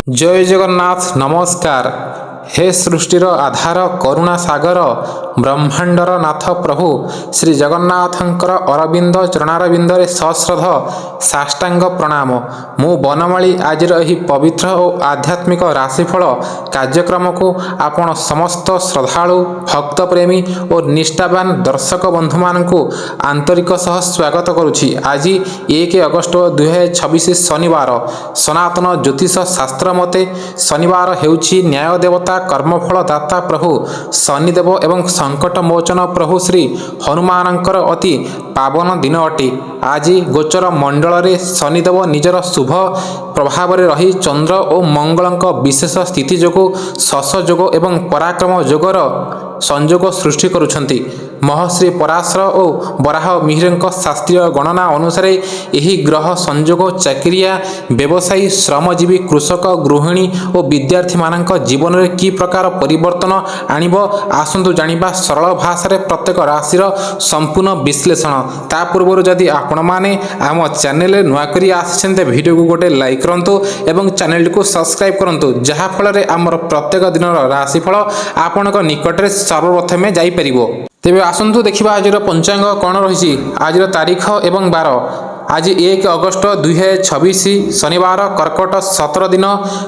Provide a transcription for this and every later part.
जय जगन्नाथ नमस्कार। हे सृष्टिर आधार करुणा सागर ब्रह्मांडर नाथ प्रभु श्री जगन्नाथंकर अरविंद चरणारविंदरे सश्रद्ध साष्टांग प्रणाम। मु बनमाली आज पवित्र और आध्यात्मिक राशिफल कार्यक्रम को आपण समस्त श्रद्धालु भक्तप्रेमी और निष्ठावान दर्शक बंधु मान आंतरिक सह स्वागत करुछि। आज 1 अगस्त 2026 शनिवार सनातन ज्योतिष शास्त्र मते शनिवार हेउछि न्याय देवता कर्मफल दाता प्रभु शनिदेव एवं संकट मोचन प्रभु श्री हनुमानंकर अति पावन दिन अटे। आज गोचर मंडल रे शनिदेव निजर शुभ प्रभाव रे रही चंद्र और मंगलंक विशेष स्थिति जोगु शश जोग एवं पराक्रम जोगर संयोग सृष्टि करुछंती। महर्षि पराशर और बराह मिहिरଙ୍କ शास्त्रीय गणना अनुसार यही ग्रह संयोग चाकरिया व्यवसायी श्रमजीवी कृषक गृहिणी और विद्यार्थी मानक जीवन में कि प्रकार परिवर्तन आणिब आसंतु जानिबा सरल भाषा प्रत्येक राशिर संपूर्ण विश्लेषण। ता पूर्व जदि आपण माने आम चैनल नुआ करी आछन्ते वीडियो को गोटे लाइक करंतु एवं चैनल को सब्सक्राइब करंतु जहा फल रे आमर प्रत्येक दिन राशिफल आपनक निकट रे सर्वप्रथमे जाई परिबो। तेबे आसंतु देखिबा आज पंचांग कौन रही। आज तारीख एवं बार आज 1 अगस्त 2026 शनिवार कर्कट 17 दिन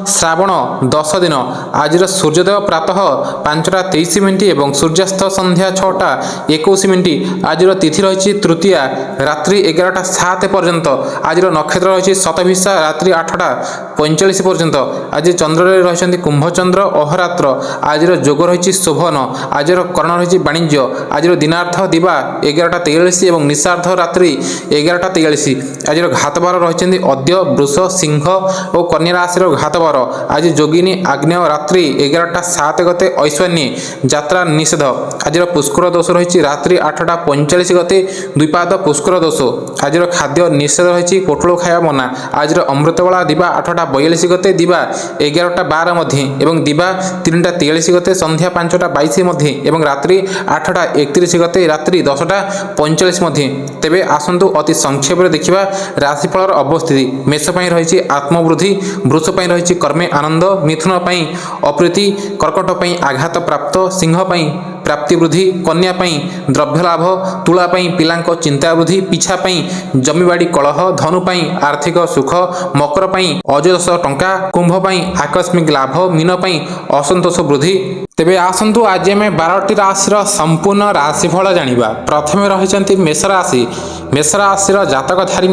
श्रावण 10 दिन। आज सूर्योदय प्रातः 5:23 एवं सूर्यास्त संध्या 6:21। आज तिथि रही तृतीया रात्रि 11:07 पर्यंत। आज नक्षत्र रही शतभिषा रात्रि 8:45 पर्यंत। आज चंद्र रही कुंभचंद्र अहोरात्र। आज जोग रही शोभन। आज कर्ण रही वाणिज्य। आज दिनार्थ दिवा 11:43 एवं निशार्थ रात्रि 11:43। आज घातबार रही अद्य वृष सिंह और कन्या राशि घातबार। आज जोगिनी आग्नेय रात्रि 11:07 गते ऐश्वर्य यात्रा निषेध। आज पुष्कर दोष रही रात्रि 8:45 गते द्विपाद पुष्कर दोष। आज खाद्य निषेध रही पोटल खाया मना। आज अमृतबला दिवा 8:42 गते दिवा 11:12 मध्य एवं दिवा 3:43 गते संध्या 5:22 मध्य एवं रात्रि 8:31 गते रात्रि 10:45 मध्य। तेबे आसंतु अति संक्षेप देखिबा राशिफल अवस्थिति। मेष पई रही आत्मवृद्धि, वृष पई रही कर्मे आनंद, मिथुन पई अप्रीति, कर्कट पई आघात प्राप्त, सिंह पई प्राप्ति वृद्धि, कन्या पई द्रव्य लाभ, तुला पई पिलांको चिंता वृद्धि, पिछा पई जमीबाड़ी कलह, धनु पई आर्थिक सुख, मकर पई अजस टंका, कुंभ पई आकस्मिक लाभ, मीन पई असंतोष वृद्धि। तेबे आसंतु आज आम 12टी राशि संपूर्ण राशिफल जानिबा। प्रथमे रही मेष राशि। मेष राशि जातकधारी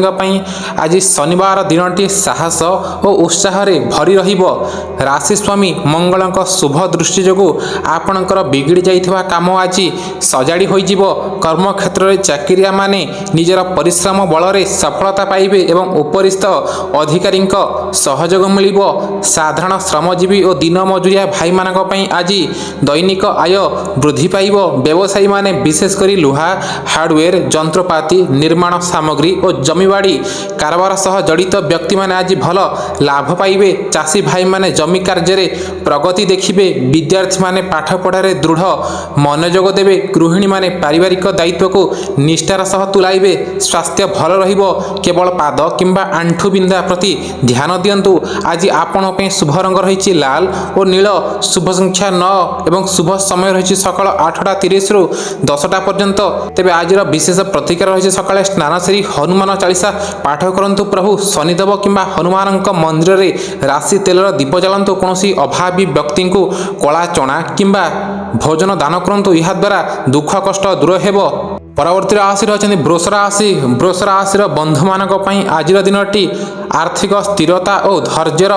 आज शनिवार दिनटी साहस और उत्साह रे भरी रहिबो। राशि स्वामी मंगलंक शुभ दृष्टि जोगु आपणकर बिगिड़ी जाइथिबा काम आज सजाड़ी होइजिबो। कर्म क्षेत्र रे चाकरिया माने निजर परिश्रम बल रे सफलता पाइबे एवं उपरिस्थ अधिकारी सहयोग मिलिबो। साधारण श्रमजीवी और दिन मजुरिया भाई मानक पई आज दैनिक आय वृद्धि पाइबो। व्यवसायी माने विशेषकर लुहा हार्डवेयर जंत्रपाति निर्माण सामग्री और जमीबाड़ी कारबार सह जड़ित व्यक्ति माने आज भल लाभ पाइबे। चाषी भाई माने जमी कार्य रे प्रगति देखिबे। विद्यार्थी माने पाठ पढ़ारे दृढ़ मनोयोग देबे। गृहिणी माने पारिवारिक दायित्व को निष्ठार सह तुलाइबे। स्वास्थ्य भल रहिबो। केवल पाद किंबा आंठु बिंदा प्रति ध्यान दियंतु। आज आपण पे शुभ रंग रही लाल और नील। शुभ संख्या 9 एवं शुभ समय रही सकाल 8:30 रु 10टा पर्यंत। तेबे आज विशेष प्रतिकार रही सकाले स्नान श्री हनुमान चालीसा पाठ करंतु। प्रभु शनिदेव किंबा हनुमान मंदिर रे राशि तेलर दीप जलांतु। कौनसी अभावी व्यक्ति को कला चना किंबा भोजन दान करंतु। यह द्वारा दुख कष्ट दूर हेबो। परवर्ती राशि रही वृष राशि। वृष राशि बंधु मानक पई आज दिनटी आर्थिक स्थिरता और धैर्यर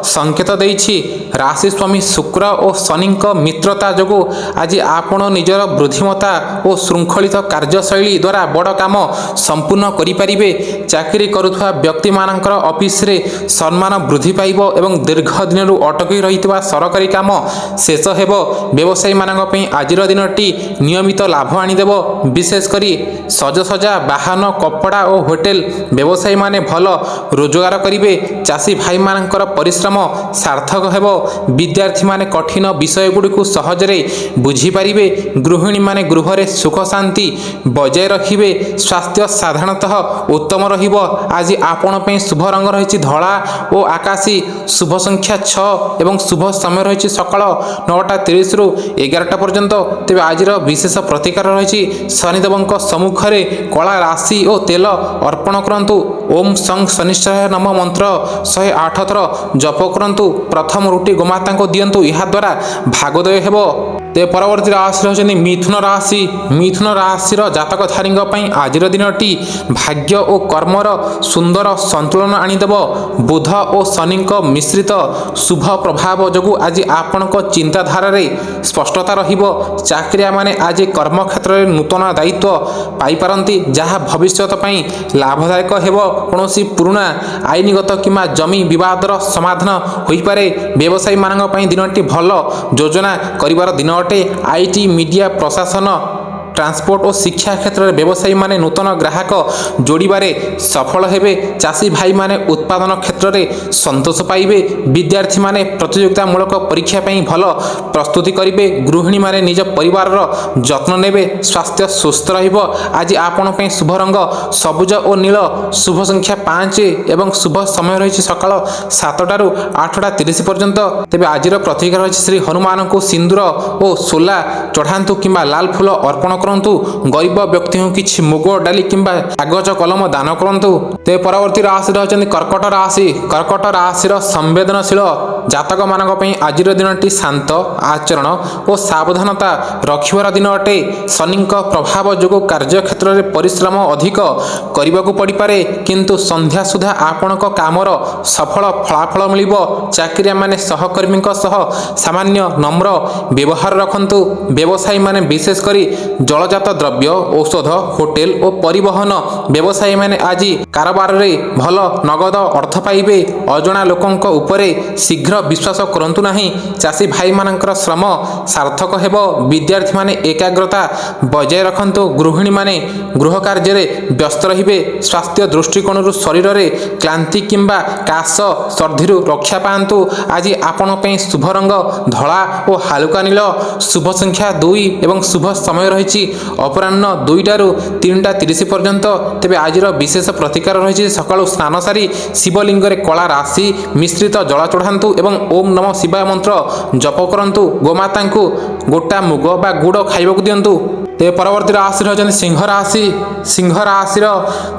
संकेत देइछि। राशि स्वामी शुक्र और शनि मित्रता जोगु आज आपण निजर बुद्धिमता और श्रृंखलित कार्यशैली द्वारा बड़ काम संपूर्ण करिपारिबे। चाकरी करुवा व्यक्ति मानकर ऑफिस रे सम्मान वृद्धि पाइबो एवं दीर्घ दिन अटकी रहितबा सरकारी काम शेष हेबो। व्यवसायी मानक पई आज दिनटी नियमित लाभ आनिदेबो। विशेष କରି ସଜସଜା ବାହନ କପଡ଼ା ଓ ହୋଟେଲ ବ୍ୟବସାୟୀମାନେ ଭଲ ରୋଜଗାର କରିବେ। ଚାଷୀ ଭାଇମାନଙ୍କର ପରିଶ୍ରମ ସାର୍ଥକ ହେବ। ବିଦ୍ୟାର୍ଥୀମାନେ କଠିନ ବିଷୟଗୁଡ଼ିକୁ ସହଜରେ ବୁଝିପାରିବେ। ଗୃହିଣୀମାନେ ଗୃହରେ ସୁଖ ଶାନ୍ତି ବଜାୟ ରଖିବେ। ସ୍ୱାସ୍ଥ୍ୟ ସାଧାରଣତଃ ଉତ୍ତମ ରହିବ। ଆଜି ଆପଣ ପାଇଁ ଶୁଭ ରଙ୍ଗ ରହିଛି ଧଳା ଓ ଆକାଶୀ। ଶୁଭ ସଂଖ୍ୟା 6 ଏବଂ ଶୁଭ ସମୟ ରହିଛି ସକାଳ 9:30ରୁ 11ଟା ପର୍ଯ୍ୟନ୍ତ। ତେବେ ଆଜିର ବିଶେଷ ପ୍ରତିକାର ରହିଛି ଶନିଦେବଙ୍କ ସମ୍ମୁଖରେ କଳା ରାଶି ଓ ତେଲ ଅର୍ପଣ କରନ୍ତୁ। ଓମ୍ ସଂ ଶନିଶ୍ଚରାୟ ନମଃ ମନ୍ତ୍ର 108 ଥର ଜପ କରନ୍ତୁ। ପ୍ରଥମ ରୁଟି ଗୋମାତାଙ୍କୁ ଦିଅନ୍ତୁ, ଏହାଦ୍ୱାରା ଭାଗୋଦୟ ହେବ। ତେବେ ପରବର୍ତ୍ତୀ ରାଶି ହେଉଛନ୍ତି ମିଥୁନ ରାଶି। ମିଥୁନ ରାଶିର ଜାତକଧାରୀଙ୍କ ପାଇଁ ଆଜିର ଦିନଟି ଭାଗ୍ୟ ଓ କର୍ମର ସୁନ୍ଦର ସନ୍ତୁଳନ ଆଣିଦେବ। ବୁଧ ଓ ଶନିଙ୍କ ମିଶ୍ରିତ ଶୁଭ ପ୍ରଭାବ ଯୋଗୁଁ ଆଜି ଆପଣଙ୍କ ଚିନ୍ତାଧାରାରେ ସ୍ପଷ୍ଟତା ରହିବ। ଚାକିରିଆମାନେ ଆଜି କର୍ମକ୍ଷେତ୍ରରେ ନୂତନ ଦାୟିତ୍ୱ ପାଇପାରନ୍ତି, ଯାହା ଭବିଷ୍ୟତ ପାଇଁ ଲାଭଦାୟକ ହେବ। କୌଣସି ପୁରୁଣା ଆଇନଗତ କିମ୍ବା ଜମି ବିବାଦର ସମାଧାନ ହୋଇପାରେ। ବ୍ୟବସାୟୀମାନଙ୍କ ପାଇଁ ଦିନଟି ଭଲ ଯୋଜନା କରିବାର ଦିନ ଅଟେ। ଆଇଟି, ମିଡ଼ିଆ, ପ୍ରଶାସନ, ଟ୍ରାନ୍ସପୋର୍ଟ ଓ ଶିକ୍ଷା କ୍ଷେତ୍ରରେ ବ୍ୟବସାୟୀମାନେ ନୂତନ ଗ୍ରାହକ ଯୋଡ଼ିବାରେ ସଫଳ ହେବେ। ଚାଷୀ ଭାଇମାନେ ଉତ୍ପାଦନ କ୍ଷେତ୍ରରେ ସନ୍ତୋଷ ପାଇବେ। ବିଦ୍ୟାର୍ଥୀମାନେ ପ୍ରତିଯୋଗିତାମୂଳକ ପରୀକ୍ଷା ପାଇଁ ଭଲ ପ୍ରସ୍ତୁତି କରିବେ। ଗୃହିଣୀମାନେ ନିଜ ପରିବାରର ଯତ୍ନ ନେବେ। ସ୍ୱାସ୍ଥ୍ୟ ସୁସ୍ଥ ରହିବ। ଆଜି ଆପଣ ପାଇଁ ଶୁଭ ରଙ୍ଗ ସବୁଜ ଓ ନୀଳ। ଶୁଭ ସଂଖ୍ୟା 5 ଏବଂ ଶୁଭ ସମୟ ରହିଛି ସକାଳ 7ଟାରୁ 8:30 ପର୍ଯ୍ୟନ୍ତ। ତେବେ ଆଜିର ପ୍ରତିକାର ରହିଛି ଶ୍ରୀ ହନୁମାନଙ୍କୁ ସିନ୍ଦୁର ଓ ସୋଲା ଚଢ଼ାନ୍ତୁ କିମ୍ବା ଲାଲ ଫୁଲ ଅର୍ପଣ କରନ୍ତୁ। ଗରିବ ବ୍ୟକ୍ତିଙ୍କୁ କିଛି ମୁଗ ଡାଲି କିମ୍ବା କାଗଜ କଲମ ଦାନ କରନ୍ତୁ। ତେବେ ପରବର୍ତ୍ତୀ ରାଶି ରହିଛନ୍ତି କର୍କଟ ରାଶି। କର୍କଟ ରାଶିର ସମ୍ବେଦନଶୀଳ ଜାତକମାନଙ୍କ ପାଇଁ ଆଜିର ଦିନଟି ଶାନ୍ତ ଆଚରଣ ଓ ସାବଧାନତା ରଖିବାର ଦିନ ଅଟେ। ଶନିଙ୍କ ପ୍ରଭାବ ଯୋଗୁଁ କାର୍ଯ୍ୟକ୍ଷେତ୍ରରେ ପରିଶ୍ରମ ଅଧିକ କରିବାକୁ ପଡ଼ିପାରେ, କିନ୍ତୁ ସନ୍ଧ୍ୟା ସୁଦ୍ଧା ଆପଣଙ୍କ କାମର ସଫଳ ଫଳାଫଳ ମିଳିବ। ଚାକିରିଆମାନେ ସହକର୍ମୀଙ୍କ ସହ ସାମାନ୍ୟ ନମ୍ର ବ୍ୟବହାର ରଖନ୍ତୁ। ବ୍ୟବସାୟୀମାନେ ବିଶେଷ କରି ଜଳଜାତ ଦ୍ରବ୍ୟ, ଔଷଧ, ହୋଟେଲ ଓ ପରିବହନ ବ୍ୟବସାୟୀମାନେ ଆଜି କାରବାରରେ ଭଲ ନଗଦ ଅର୍ଥ ପାଇବେ। ଅଜଣା ଲୋକଙ୍କ ଉପରେ ଶୀଘ୍ର ବିଶ୍ୱାସ କରନ୍ତୁ ନାହିଁ। ଚାଷୀ ଭାଇମାନଙ୍କର ଶ୍ରମ ସାର୍ଥକ ହେବ। ବିଦ୍ୟାର୍ଥୀମାନେ ଏକାଗ୍ରତା ବଜାୟ ରଖନ୍ତୁ। ଗୃହିଣୀମାନେ ଗୃହ କାର୍ଯ୍ୟରେ ବ୍ୟସ୍ତ ରହିବେ। ସ୍ୱାସ୍ଥ୍ୟ ଦୃଷ୍ଟିକୋଣରୁ ଶରୀରରେ କ୍ଳାନ୍ତି କିମ୍ବା କାଶ ସର୍ଦ୍ଦିରୁ ରକ୍ଷା ପାଆନ୍ତୁ। ଆଜି ଆପଣ ପାଇଁ ଶୁଭ ରଙ୍ଗ ଧଳା ଓ ହାଲୁକା ନୀଳ। ଶୁଭ ସଂଖ୍ୟା 2 ଏବଂ ଶୁଭ ସମୟ ରହିଛି ଅପରାହ୍ନ 2ଟାରୁ 3:30 ପର୍ଯ୍ୟନ୍ତ। ତେବେ ଆଜିର ବିଶେଷ ପ୍ରତିକାର ରହିଛି ସକାଳୁ ସ୍ନାନ ସାରି ଶିବଲିଙ୍ଗରେ କଳା ରାଶି ମିଶ୍ରିତ ଜଳ ଚଢ଼ାନ୍ତୁ ଏବଂ ଓମ୍ ନମଃ ଶିବାୟ ମନ୍ତ୍ର ଜପ କରନ୍ତୁ। ଗୋମାତାଙ୍କୁ ଗୋଟା ମୁଗ ବା ଗୁଡ଼ ଖାଇବାକୁ ଦିଅନ୍ତୁ। ତେବେ ପରବର୍ତ୍ତୀ ରାଶି ହେଉଛନ୍ତି ସିଂହ ରାଶି। ସିଂହ ରାଶିର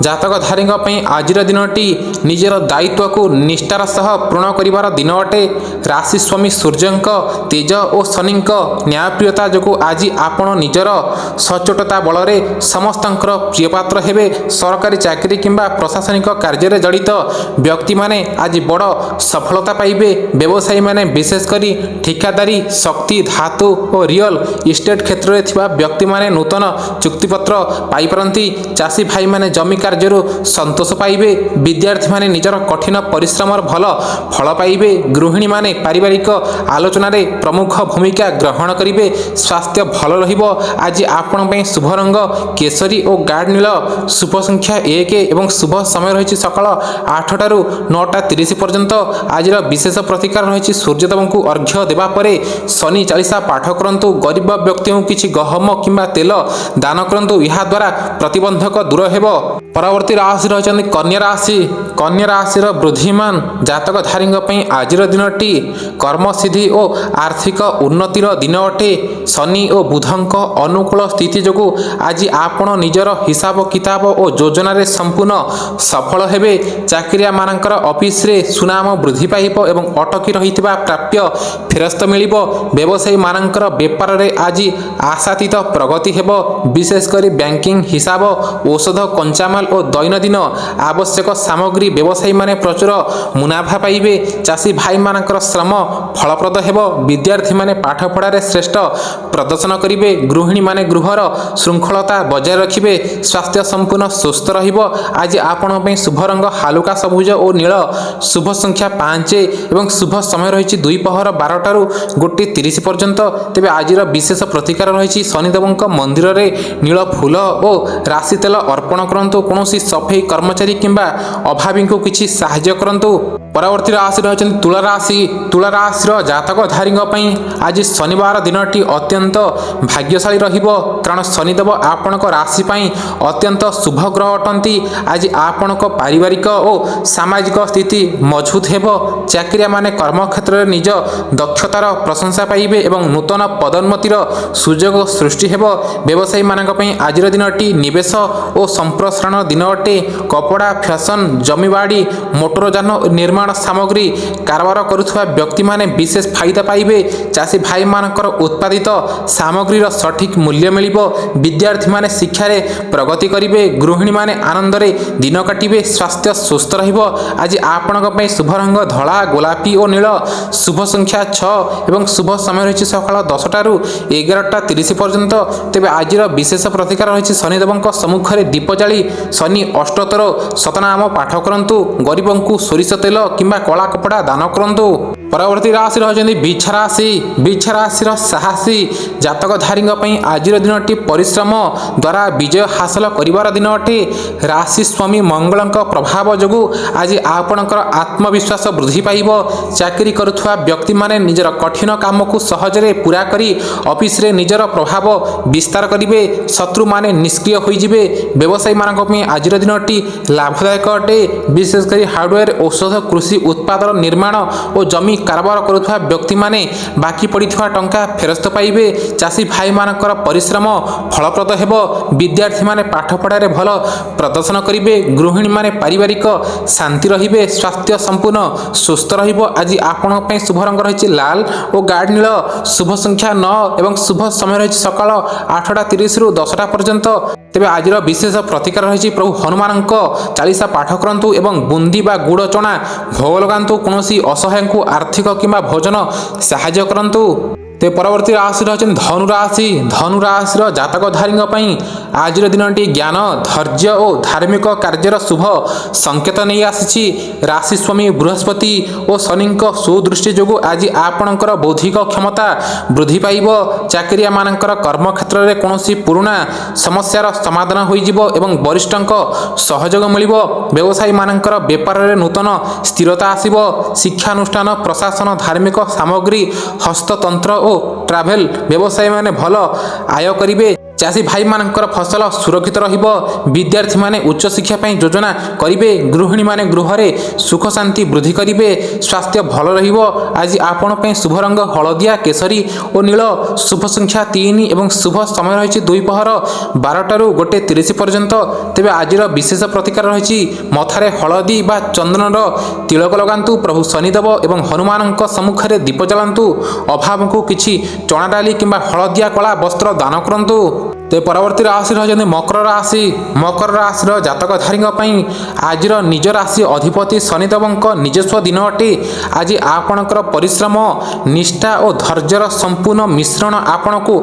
ଜାତକଧାରୀଙ୍କ ପାଇଁ ଆଜିର ଦିନଟି ନିଜର ଦାୟିତ୍ୱକୁ ନିଷ୍ଠାର ସହ ପୂରଣ କରିବାର ଦିନ ଅଟେ। ରାଶି ସ୍ୱାମୀ ସୂର୍ଯ୍ୟଙ୍କ ତେଜ ଓ ଶନିଙ୍କ ନ୍ୟାୟପ୍ରିୟତା ଯୋଗୁଁ ଆଜି ଆପଣ ନିଜର ସଚ୍ଚୋଟତା ବଳରେ ସମସ୍ତଙ୍କର ପ୍ରିୟପାତ୍ର ହେବେ। ସରକାରୀ ଚାକିରି କିମ୍ବା ପ୍ରଶାସନିକ କାର୍ଯ୍ୟରେ ଜଡ଼ିତ ବ୍ୟକ୍ତିମାନେ ଆଜି ବଡ଼ ସଫଳତା ପାଇବେ। ବ୍ୟବସାୟୀମାନେ ବିଶେଷ କରି ଠିକାଦାରୀ, ଶକ୍ତି, ଧାତୁ ଓ ରିଅଲ ଇଷ୍ଟେଟ୍ କ୍ଷେତ୍ରରେ ଥିବା ବ୍ୟକ୍ତିମାନେ ନୂତନ ଚୁକ୍ତିପତ୍ର ପାଇପାରନ୍ତି। ଚାଷୀ ଭାଇମାନେ ଜମି କାର୍ଯ୍ୟରୁ ସନ୍ତୋଷ ପାଇବେ। ବିଦ୍ୟାର୍ଥୀମାନେ ନିଜର କଠିନ ପରିଶ୍ରମର ଭଲ ଫଳ ପାଇବେ। ଗୃହିଣୀମାନେ ପାରିବାରିକ ଆଲୋଚନାରେ ପ୍ରମୁଖ ଭୂମିକା ଗ୍ରହଣ କରିବେ। ସ୍ୱାସ୍ଥ୍ୟ ଭଲ ରହିବ। ଆଜି ଆପଣ ପାଇଁ ଶୁଭ ରଙ୍ଗ କେଶରୀ ଓ ଗାଢ଼ ନୀଳ। ଶୁଭ ସଂଖ୍ୟା 1 ଏବଂ ଶୁଭ ସମୟ ରହିଛି ସକାଳ 8ଟାରୁ 9:30 ପର୍ଯ୍ୟନ୍ତ। ଆଜିର ବିଶେଷ ପ୍ରତିକାର ରହିଛି ସୂର୍ଯ୍ୟଦେବଙ୍କୁ ଅର୍ଘ୍ୟ ଦେବା ପରେ ଶନି ଚାଳିଶା ପାଠ କରନ୍ତୁ। ଗରିବ ବ୍ୟକ୍ତିଙ୍କୁ କିଛି ଗହମ କିମ୍ବା ତେଲ ଦାନ କରନ୍ତୁ, ଏହାଦ୍ୱାରା ପ୍ରତିବନ୍ଧକ ଦୂର ହେବ। ପରବର୍ତ୍ତୀ ରାଶି ରହିଛନ୍ତି କନ୍ୟା ରାଶି। କନ୍ୟା ରାଶିର ବୃଦ୍ଧିମାନ ଜାତକଧାରୀଙ୍କ ପାଇଁ ଆଜିର ଦିନଟି କର୍ମସିଦ୍ଧି ଓ ଆର୍ଥିକ ଉନ୍ନତିର ଦିନ ଅଟେ। ଶନି ଓ ବୁଧଙ୍କ ଅନୁକୂଳ ସ୍ଥିତି ଯୋଗୁଁ ଆଜି ଆପଣ ନିଜର ହିସାବ କିତାବ ଓ ଯୋଜନାରେ ସମ୍ପୂର୍ଣ୍ଣ ସଫଳ ହେବେ। ଚାକିରିଆମାନଙ୍କର ଅଫିସରେ ସୁନାମ ବୃଦ୍ଧି ପାଇବ ଏବଂ ଅଟକି ରହିଥିବା ପ୍ରାପ୍ୟ ଫେରସ୍ତ ମିଳିବ। ବ୍ୟବସାୟୀମାନଙ୍କର ବେପାରରେ ଆଜି ଆଶାତୀତ ପ୍ରଗତି ହେବ। ବିଶେଷ କରି ବ୍ୟାଙ୍କିଂ, ହିସାବ, ଔଷଧ, କଞ୍ଚାମାଲ ଓ ଦୈନନ୍ଦିନ ଆବଶ୍ୟକ ସାମଗ୍ରୀ ବ୍ୟବସାୟୀମାନେ ପ୍ରଚୁର ମୁନାଫା ପାଇବେ। ଚାଷୀ ଭାଇମାନଙ୍କର ଶ୍ରମ ଫଳପ୍ରଦ ହେବ। ବିଦ୍ୟାର୍ଥୀମାନେ ପାଠପଢ଼ାରେ ଶ୍ରେଷ୍ଠ ପ୍ରଦର୍ଶନ କରିବେ। ଗୃହିଣୀମାନେ ଗୃହର ଶୃଙ୍ଖଳତା ବଜାୟ ରଖିବେ। ସ୍ୱାସ୍ଥ୍ୟ ସମ୍ପୂର୍ଣ୍ଣ ସୁସ୍ଥ ରହିବ। ଆଜି ଆପଣଙ୍କ ପାଇଁ ଶୁଭ ରଙ୍ଗ ହାଲୁକା ସବୁଜ ଓ ନୀଳ। ଶୁଭ ସଂଖ୍ୟା 5 ଏବଂ ଶୁଭ ସମୟ ରହିଛି 12 ପହର 12ଟାରୁ 1:30 ପର୍ଯ୍ୟନ୍ତ। ତେବେ ଆଜିର ବିଶେଷ ପ୍ରତିକାର ରହିଛି ଶନିଦେବଙ୍କ ମନ୍ଦିରରେ ନୀଳ ଫୁଲ ଓ ରାଶି ତେଲ ଅର୍ପଣ କରନ୍ତୁ। କୌଣସି ସଫେଇ କର୍ମଚାରୀ କିମ୍ବା ଅଭାବୀଙ୍କୁ କିଛି ସାହାଯ୍ୟ କରନ୍ତୁ। ପରବର୍ତ୍ତୀ ରାଶି ରହିଛନ୍ତି ତୁଳା ରାଶି। ତୁଳା ରାଶିର ଜାତକଧାରୀଙ୍କ ପାଇଁ ଆଜି ଶନିବାର ଦିନଟି ଅତ୍ୟନ୍ତ ଭାଗ୍ୟଶାଳୀ ରହିବ, କାରଣ ଶନିଦେବ ଆପଣଙ୍କ ରାଶି ପାଇଁ ଅତ୍ୟନ୍ତ ଶୁଭ ଗ୍ରହ ଅଟନ୍ତି। ଆଜି ଆପଣଙ୍କ ପାରିବାରିକ ଓ ସାମାଜିକ ସ୍ଥିତି ମଜବୁତ ହେବ। ଚାକିରିଆମାନେ କର୍ମକ୍ଷେତ୍ରରେ ନିଜ ଦକ୍ଷତାର ପ୍ରଶଂସା ପାଇବେ ଏବଂ ନୂତନ ପଦୋନ୍ନତିର ସୁଯୋଗ ସୃଷ୍ଟି ହେବ। ବ୍ୟବସାୟୀମାନଙ୍କ ପାଇଁ ଆଜିର ଦିନଟି ନିବେଶ ଓ ସମ୍ପ୍ରସାରଣ ଦିନ ଅଟେ। କପଡ଼ା, ଫ୍ୟାସନ, ଜମିବାଡ଼ି, ମୋଟରଯାନ ଓ ନିର୍ମାଣ ସାମଗ୍ରୀ କାରବାର କରୁଥିବା ବ୍ୟକ୍ତିମାନେ ବିଶେଷ ଫାଇଦା ପାଇବେ। ଚାଷୀ ଭାଇମାନଙ୍କର ଉତ୍ପାଦିତ ସାମଗ୍ରୀର ସଠିକ୍ ମୂଲ୍ୟ ମିଳିବ। ବିଦ୍ୟାର୍ଥୀମାନେ ଶିକ୍ଷାରେ ପ୍ରଗତି କରିବେ। ଗୃହିଣୀମାନେ ଆନନ୍ଦରେ ଦିନ କାଟିବେ। ସ୍ୱାସ୍ଥ୍ୟ ସୁସ୍ଥ ରହିବ। ଆଜି ଆପଣଙ୍କ ପାଇଁ ଶୁଭ ରଙ୍ଗ ଧଳା, ଗୋଲାପୀ ଓ ନୀଳ। ଶୁଭ ସଂଖ୍ୟା 6 ଏବଂ ଶୁଭ ସମୟ ରହିଛି ସକାଳ 10ଟାରୁ 11ଟା30 ପର୍ଯ୍ୟନ୍ତ। ତେବେ ଆଜିର ବିଶେଷ ପ୍ରତିକାର ରହିଛି ଶନିଦେବଙ୍କ ସମ୍ମୁଖରେ ଦୀପ ଜାଳି ଶନି ଅଷ୍ଟୋତ୍ତର ଶତନାମ ପାଠ କରନ୍ତୁ। ଗରିବଙ୍କୁ ସୋରିଷ ତେଲ କିମ୍ବା କଳା କପଡ଼ା ଦାନ କରନ୍ତୁ। ପରବର୍ତ୍ତୀ ରାଶି ରହିଛନ୍ତି ବିଛା ରାଶି। ବିଛା ରାଶିର ସାହସୀ ଜାତକଧାରୀଙ୍କ ପାଇଁ ଆଜିର ଦିନଟି ପରିଶ୍ରମ ଦ୍ୱାରା ବିଜୟ ହାସଲ କରିବାର ଦିନ ଅଟେ। ରାଶି ସ୍ୱାମୀ ମଙ୍ଗଳଙ୍କ ପ୍ରଭାବ ଯୋଗୁଁ ଆଜି ଆପଣଙ୍କର ଆତ୍ମବିଶ୍ୱାସ ବୃଦ୍ଧି ପାଇବ। ଚାକିରି କରୁଥିବା ବ୍ୟକ୍ତିମାନେ ନିଜର କଠିନ କାମକୁ ସହଜରେ ପୂରା କରି ଅଫିସରେ ନିଜର ପ୍ରଭାବ ବିସ୍ତାର କରିବେ। ଶତ୍ରୁମାନେ ନିଷ୍କ୍ରିୟ ହୋଇଯିବେ। ବ୍ୟବସାୟୀମାନଙ୍କ ପାଇଁ ଆଜିର ଦିନଟି ଲାଭଦାୟକ ଅଟେ। ବିଶେଷ କରି ହାର୍ଡୱେର, ଔଷଧ, କୃଷି ଉତ୍ପାଦର ନିର୍ମାଣ ଓ ଜମି କାରବାର କରୁଥିବା ବ୍ୟକ୍ତିମାନେ ବାକି ପଡ଼ିଥିବା ଟଙ୍କା ଫେରସ୍ତ ପାଇବେ। ଚାଷୀ ଭାଇମାନଙ୍କର ପରିଶ୍ରମ ଫଳପ୍ରଦ ହେବ। ବିଦ୍ୟାର୍ଥୀମାନେ ପାଠପଢ଼ାରେ ଭଲ ପ୍ରଦର୍ଶନ କରିବେ। ଗୃହିଣୀମାନେ ପାରିବାରିକ ଶାନ୍ତି ରହିବେ। ସ୍ୱାସ୍ଥ୍ୟ ସମ୍ପୂର୍ଣ୍ଣ ସୁସ୍ଥ ରହିବ। ଆଜି ଆପଣଙ୍କ ପାଇଁ ଶୁଭ ରଙ୍ଗ ରହିଛି ଲାଲ ଓ ଗାଢ଼ ନୀଳ। ଶୁଭ ସଂଖ୍ୟା 9 ଏବଂ ଶୁଭ ସମୟ ରହିଛି ସକାଳ 8ଟା30ରୁ 10ଟା ପର୍ଯ୍ୟନ୍ତ। ତେବେ ଆଜିର ବିଶେଷ ପ୍ରତିକାର ରହିଛି ପ୍ରଭୁ ହନୁମାନଙ୍କ ଚାଳିଶା ପାଠ କରନ୍ତୁ ଏବଂ ବୁନ୍ଦି ବା ଗୁଡ଼ ଚଣା ଭୋଗ ଲଗାନ୍ତୁ। କୌଣସି ଅସହାୟଙ୍କୁ ଆର୍ଥିକ କିମ୍ବା ଭୋଜନ ସାହାଯ୍ୟ କରନ୍ତୁ। ତେବେ ପରବର୍ତ୍ତୀ ରାଶି ରହିଛନ୍ତି ଧନୁରାଶି। ଧନୁରାଶିର ଜାତକଧାରୀଙ୍କ ପାଇଁ ଆଜିର ଦିନଟି ଜ୍ଞାନ, ଧୈର୍ଯ୍ୟ ଓ ଧାର୍ମିକ କାର୍ଯ୍ୟର ଶୁଭ ସଂକେତ ନେଇ ଆସିଛି। ରାଶି ସ୍ୱାମୀ ବୃହସ୍ପତି ଓ ଶନିଙ୍କ ସୁଦୃଷ୍ଟି ଯୋଗୁଁ ଆଜି ଆପଣଙ୍କର ବୌଦ୍ଧିକ କ୍ଷମତା ବୃଦ୍ଧି ପାଇବ। ଚାକିରିଆମାନଙ୍କର କର୍ମକ୍ଷେତ୍ରରେ କୌଣସି ପୁରୁଣା ସମସ୍ୟାର ସମାଧାନ ହୋଇଯିବ ଏବଂ ବରିଷ୍ଠଙ୍କ ସହଯୋଗ ମିଳିବ। ବ୍ୟବସାୟୀମାନଙ୍କର ବେପାରରେ ନୂତନ ସ୍ଥିରତା ଆସିବ। ଶିକ୍ଷାନୁଷ୍ଠାନ, ପ୍ରଶାସନ, ଧାର୍ମିକ ସାମଗ୍ରୀ, ହସ୍ତତନ୍ତ୍ର ଓ ଟ୍ରାଭେଲ ବ୍ୟବସାୟୀମାନେ ଭଲ ଆୟ କରିବେ। ଚାଷୀ ଭାଇମାନଙ୍କର ଫସଲ ସୁରକ୍ଷିତ ରହିବ। ବିଦ୍ୟାର୍ଥୀମାନେ ଉଚ୍ଚଶିକ୍ଷା ପାଇଁ ଯୋଜନା କରିବେ। ଗୃହିଣୀମାନେ ଗୃହରେ ସୁଖ ଶାନ୍ତି ବୃଦ୍ଧି କରିବେ। ସ୍ୱାସ୍ଥ୍ୟ ଭଲ ରହିବ। ଆଜି ଆପଣ ପାଇଁ ଶୁଭ ରଙ୍ଗ ହଳଦିଆ, କେଶରୀ ଓ ନୀଳ। ଶୁଭ ସଂଖ୍ୟା 3 ଏବଂ ଶୁଭ ସମୟ ରହିଛି ଦ୍ୱିପହର 12ଟାରୁ 1ଟା30 ପର୍ଯ୍ୟନ୍ତ। ତେବେ ଆଜିର ବିଶେଷ ପ୍ରତିକାର ରହିଛି ମଥାରେ ହଳଦୀ ବା ଚନ୍ଦନର ତିଳକ ଲଗାନ୍ତୁ। ପ୍ରଭୁ ଶନିଦେବ ଏବଂ ହନୁମାନଙ୍କ ସମ୍ମୁଖରେ ଦୀପ ଜାଳନ୍ତୁ। ଅଭାବଙ୍କୁ କିଛି ଚଣା ଡାଲି କିମ୍ବା ହଳଦିଆ କଳା ବସ୍ତ୍ର ଦାନ କରନ୍ତୁ। ତେବେ ପରବର୍ତ୍ତୀ ରାଶି ରହିଛନ୍ତି ମକର ରାଶି। ମକର ରାଶିର ଜାତକଧାରୀଙ୍କ ପାଇଁ ଆଜିର ନିଜ ରାଶି ଅଧିପତି ଶନିଦେବଙ୍କ ନିଜସ୍ୱ ଦିନ ଅଟେ। ଆଜି ଆପଣଙ୍କର ପରିଶ୍ରମ, ନିଷ୍ଠା ଓ ଧୈର୍ଯ୍ୟର ସମ୍ପୂର୍ଣ୍ଣ ମିଶ୍ରଣ ଆପଣଙ୍କୁ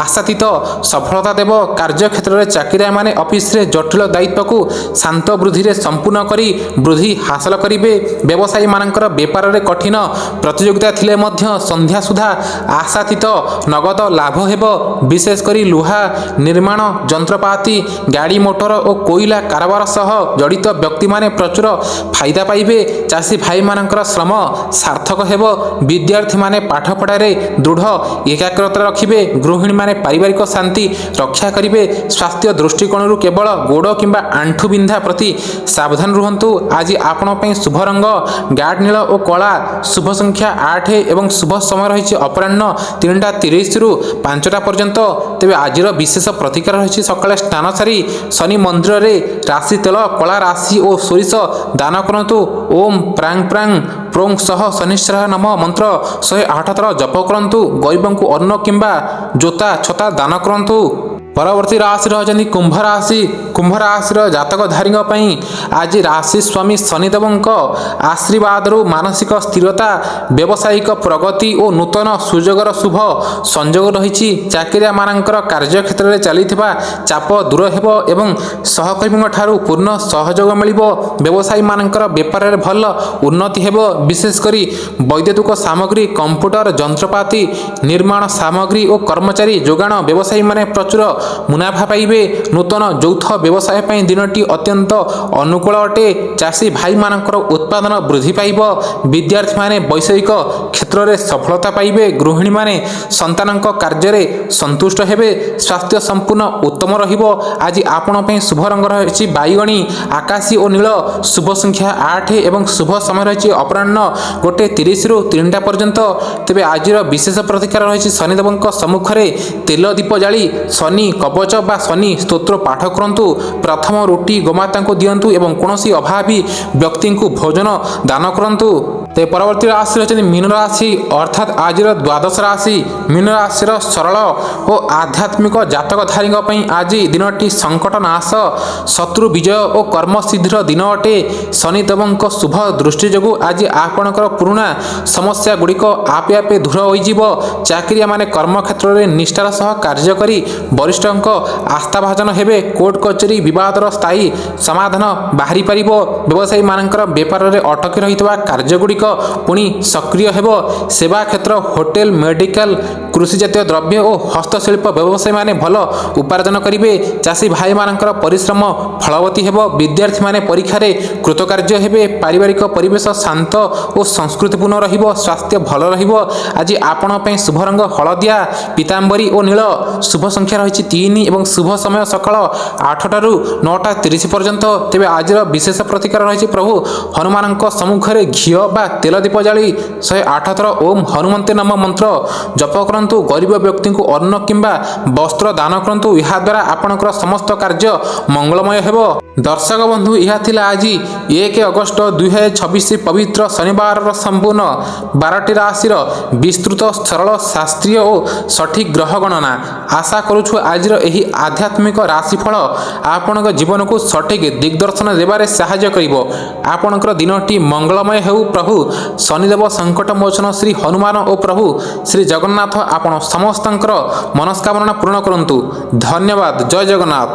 ଆଶାତୀତ ସଫଳତା ଦେବ। କାର୍ଯ୍ୟକ୍ଷେତ୍ରରେ ଚାକିରିଆମାନେ ଅଫିସରେ ଜଟିଳ ଦାୟିତ୍ୱକୁ ଶାନ୍ତ ବୃଦ୍ଧିରେ ସମ୍ପୂର୍ଣ୍ଣ କରି ବୃଦ୍ଧି ହାସଲ କରିବେ। ବ୍ୟବସାୟୀମାନଙ୍କର ବେପାରରେ କଠିନ ପ୍ରତିଯୋଗିତା ଥିଲେ ମଧ୍ୟ ସନ୍ଧ୍ୟା ସୁଦ୍ଧା ଆଶାତୀତ ନଗଦ ଲାଭ ହେବ। ବିଶେଷ କରି ଲୁହା ନିର୍ମାଣ ଯନ୍ତ୍ରପାତି, ଗାଡ଼ି ମୋଟର ଓ କୋଇଲା କାରବାର ସହ ଜଡ଼ିତ ବ୍ୟକ୍ତିମାନେ ପ୍ରଚୁର ଫାଇଦା ପାଇବେ। ଚାଷୀ ଭାଇମାନଙ୍କର ଶ୍ରମ ସାର୍ଥକ ହେବ। ବିଦ୍ୟାର୍ଥୀମାନେ ପାଠପଢ଼ାରେ ଦୃଢ଼ ଏକାଗ୍ରତା ରଖିବେ। ଗୃହିଣୀମାନେ ପାରିବାରିକ ଶାନ୍ତି ରକ୍ଷା କରିବେ। ସ୍ୱାସ୍ଥ୍ୟ ଦୃଷ୍ଟିକୋଣରୁ କେବଳ ଗୋଡ଼ କିମ୍ବା ଆଣ୍ଠୁ ବିନ୍ଧା ପ୍ରତି ସାବଧାନ ରୁହନ୍ତୁ। ଆଜି ଆପଣଙ୍କ ପାଇଁ ଶୁଭ ରଙ୍ଗ ଗାଢ଼ ନୀଳ ଓ କଳା। ଶୁଭ ସଂଖ୍ୟା 8 ଏବଂ ଶୁଭ ସମୟ ରହିଛି ଅପରାହ୍ନ 3ଟା30ରୁ 5ଟା ପର୍ଯ୍ୟନ୍ତ। ତେବେ ଆଜିର ବିଶେଷ ପ୍ରତିକାର ରହିଛି ସକାଳେ ସ୍ନାନ ସାରି ଶନି ମନ୍ଦିରରେ ରାଶି ତେଲ, କଳା ରାଶି ଓ ସୋରିଷ ଦାନ କରନ୍ତୁ। ଓମ୍ ପ୍ରାଂ ପ୍ରାଂ ପ୍ରୋଂ ସହ ଶନିଶ୍ଚରାୟ ନମ ମନ୍ତ୍ର 108 ଥର ଜପ କରନ୍ତୁ। ଗରିବଙ୍କୁ ଅନ୍ନ କିମ୍ବା ଜୋତା ଛତା ଦାନ କରନ୍ତୁ। ପରବର୍ତ୍ତୀ ରାଶି ରହିଛନ୍ତି କୁମ୍ଭ ରାଶି। କୁମ୍ଭ ରାଶିର ଜାତକଧାରୀଙ୍କ ପାଇଁ ଆଜି ରାଶି ସ୍ୱାମୀ ଶନିଦେବଙ୍କ ଆଶୀର୍ବାଦରୁ ମାନସିକ ସ୍ଥିରତା, ବ୍ୟବସାୟିକ ପ୍ରଗତି ଓ ନୂତନ ସୁଯୋଗର ଶୁଭ ସଂଯୋଗ ରହିଛି। ଚାକିରିଆମାନଙ୍କର କାର୍ଯ୍ୟକ୍ଷେତ୍ରରେ ଚାଲିଥିବା ଚାପ ଦୂର ହେବ ଏବଂ ସହକର୍ମୀଙ୍କଠାରୁ ପୂର୍ଣ୍ଣ ସହଯୋଗ ମିଳିବ। ବ୍ୟବସାୟୀମାନଙ୍କର ବେପାରରେ ଭଲ ଉନ୍ନତି ହେବ। ବିଶେଷ କରି ବୈଦ୍ୟୁତିକ ସାମଗ୍ରୀ, କମ୍ପ୍ୟୁଟର, ଯନ୍ତ୍ରପାତି, ନିର୍ମାଣ ସାମଗ୍ରୀ ଓ କର୍ମଚାରୀ ଯୋଗାଣ ବ୍ୟବସାୟୀମାନେ ପ୍ରଚୁର ମୁନାଫା ପାଇବେ। ନୂତନ ଯୌଥ ବ୍ୟବସାୟ ପାଇଁ ଦିନଟି ଅତ୍ୟନ୍ତ ଅନୁକୂଳ ଅଟେ। ଚାଷୀ ଭାଇମାନଙ୍କର ଉତ୍ପାଦନ ବୃଦ୍ଧି ପାଇବ। ବିଦ୍ୟାର୍ଥୀମାନେ ବୈଷୟିକ କ୍ଷେତ୍ରରେ ସଫଳତା ପାଇବେ। ଗୃହିଣୀମାନେ ସନ୍ତାନଙ୍କ କାର୍ଯ୍ୟରେ ସନ୍ତୁଷ୍ଟ ହେବେ। ସ୍ୱାସ୍ଥ୍ୟ ସମ୍ପୂର୍ଣ୍ଣ ଉତ୍ତମ ରହିବ। ଆଜି ଆପଣ ପାଇଁ ଶୁଭ ରଙ୍ଗ ରହିଛି ବାଇଗଣୀ, ଆକାଶୀ ଓ ନୀଳ। ଶୁଭ ସଂଖ୍ୟା 8 ଏବଂ ଶୁଭ ସମୟ ରହିଛି ଅପରାହ୍ନ 1:30ରୁ 3ଟା ପର୍ଯ୍ୟନ୍ତ। ତେବେ ଆଜିର ବିଶେଷ ପ୍ରତିକାର ରହିଛି ଶନିଦେବଙ୍କ ସମ୍ମୁଖରେ ତେଲ ଦୀପ ଜାଳି ଶନି କବଚ ବା ଶନି ସ୍ତୋତ୍ର ପାଠ କରନ୍ତୁ। ପ୍ରଥମ ରୁଟି ଗୋମାତାଙ୍କୁ ଦିଅନ୍ତୁ ଏବଂ କୌଣସି ଅଭାବୀ ବ୍ୟକ୍ତିଙ୍କୁ ଭୋଜନ ଦାନ କରନ୍ତୁ। ତେବେ ପରବର୍ତ୍ତୀ ରାଶି ରହିଛନ୍ତି ମୀନ ରାଶି, ଅର୍ଥାତ୍ ଆଜିର ଦ୍ୱାଦଶ ରାଶି। ମୀନ ରାଶିର ସରଳ ଓ ଆଧ୍ୟାତ୍ମିକ ଜାତକଧାରୀଙ୍କ ପାଇଁ ଆଜି ଦିନଟି ସଙ୍କଟ ନାଶ, ଶତ୍ରୁ ବିଜୟ ଓ କର୍ମସିଦ୍ଧିର ଦିନ ଅଟେ। ଶନିଦେବଙ୍କ ଶୁଭ ଦୃଷ୍ଟି ଯୋଗୁଁ ଆଜି ଆପଣଙ୍କର ପୁରୁଣା ସମସ୍ୟା ଗୁଡ଼ିକ ଆପେ ଆପେ ଦୂର ହୋଇଯିବ। ଚାକିରିଆମାନେ କର୍ମକ୍ଷେତ୍ରରେ ନିଷ୍ଠାର ସହ କାର୍ଯ୍ୟ କରି ବରିଷ୍ଠଙ୍କ ଆସ୍ଥାଭାଜନ ହେବେ। କୋର୍ଟ କଚେରୀ ବିବାଦର ସ୍ଥାୟୀ ସମାଧାନ ବାହାରିପାରିବ। ବ୍ୟବସାୟୀମାନଙ୍କର ବେପାରରେ ଅଟକି ରହିଥିବା କାର୍ଯ୍ୟଗୁଡ଼ିକ ପୁଣି ସକ୍ରିୟ ହେବ। ସେବା କ୍ଷେତ୍ର, ହୋଟେଲ, ମେଡିକାଲ, କୃଷିଜାତୀୟ ଦ୍ରବ୍ୟ ଓ ହସ୍ତଶିଳ୍ପ ବ୍ୟବସାୟୀମାନେ ଭଲ ଉପାର୍ଜନ କରିବେ। ଚାଷୀ ଭାଇମାନଙ୍କର ପରିଶ୍ରମ ଫଳବତୀ ହେବ। ବିଦ୍ୟାର୍ଥୀମାନେ ପରୀକ୍ଷାରେ କୃତକାର୍ଯ୍ୟ ହେବେ। ପାରିବାରିକ ପରିବେଶ ଶାନ୍ତ ଓ ସଂସ୍କୃତିପୂର୍ଣ୍ଣ ରହିବ। ସ୍ୱାସ୍ଥ୍ୟ ଭଲ ରହିବ। ଆଜି ଆପଣଙ୍କ ପାଇଁ ଶୁଭ ରଙ୍ଗ ହଳଦିଆ, ପୀତାମ୍ବରୀ ଓ ନୀଳ। ଶୁଭ ସଂଖ୍ୟା ରହିଛି 3 ଏବଂ ଶୁଭ ସମୟ ସକାଳ 8ଟାରୁ 9:30 ପର୍ଯ୍ୟନ୍ତ। ତେବେ ଆଜିର ବିଶେଷ ପ୍ରତିକାର ରହିଛି ପ୍ରଭୁ ହନୁମାନଙ୍କ ସମ୍ମୁଖରେ ଘିଅ ବା ତେଲ ଦୀପ ଜାଳି 108 ଥର ଓಂ ହନୁମନ୍ତେ ନମଃ ମନ୍ତ୍ର ଜପ କରନ୍ତୁ। ଗରିବ ବ୍ୟକ୍ତିଙ୍କୁ ଅନ୍ନ କିମ୍ବା ବସ୍ତ୍ର ଦାନ କରନ୍ତୁ। ଏହାଦ୍ୱାରା ଆପଣଙ୍କର ସମସ୍ତ କାର୍ଯ୍ୟ ମଙ୍ଗଳମୟ ହେବ। ଦର୍ଶକ ବନ୍ଧୁ, ଏହା ଥିଲା ଆଜି 1 ଅଗଷ୍ଟ 2026 ପବିତ୍ର ଶନିବାରର ସମ୍ପୂର୍ଣ୍ଣ 12ଟି ରାଶିର ବିସ୍ତୃତ, ସରଳ, ଶାସ୍ତ୍ରୀୟ ଓ ସଠିକ୍ ଗ୍ରହ ଗଣନା। ଆଶା କରୁଛୁ ଆଜିର ଏହି ଆଧ୍ୟାତ୍ମିକ ରାଶିଫଳ ଆପଣଙ୍କ ଜୀବନକୁ ସଠିକ୍ ଦିଗ୍ଦର୍ଶନ ଦେବାରେ ସାହାଯ୍ୟ କରିବ। ଆପଣଙ୍କର ଦିନଟି ମଙ୍ଗଳମୟ ହେଉ। ପ୍ରଭୁ ଶନିଦେବ ସଙ୍କଟ ମୋଚନ ଶ୍ରୀ ହନୁମାନ ଓ ପ୍ରଭୁ ଶ୍ରୀ ଜଗନ୍ନାଥ ଆପଣ ସମସ୍ତଙ୍କର ମନସ୍କାମନା ପୂରଣ କରନ୍ତୁ। ଧନ୍ୟବାଦ। ଜୟ ଜଗନ୍ନାଥ।